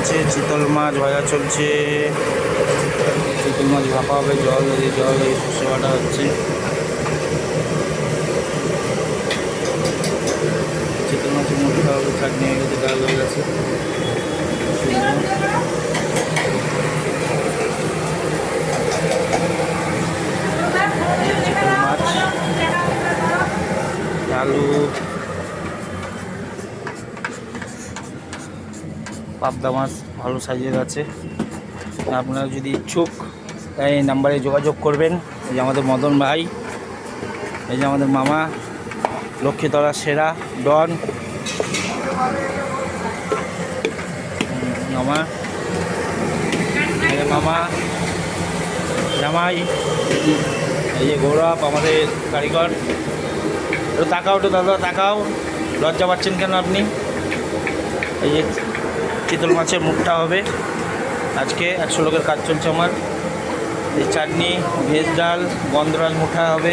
চলছে, চিতল মাছ ভাজা চলছে, চিতল মাছ ভাপা হবে, জল এই সর্ষে বাটা হচ্ছে। চিতল মাছের মুখটা হবে, চাটনি হয়ে গেছে, ডাল হয়ে গেছে, চিতল মাছ, আলু, পাবদা মাছ ভালো সাইজের আছে। আপনারা যদি ইচ্ছুক এই নাম্বারে যোগাযোগ করবেন। এই যে আমাদের মদন ভাই, এই যে আমাদের মামা, লক্ষ্মীতলা সেরা ডন মামা, মামা জামাই, এই যে গৌরব আমাদের কারিগর। একটু তাকাও, একটু দাদা তাকাও, লজ্জা পাচ্ছেন কেন আপনি? এই যে চিতল মাছের মুখটা হবে আজকে, 100 লোকের কাজ চলছে আমার। এই চাটনি, ভেজ ডাল, গন্ধরাজ মুঠা হবে।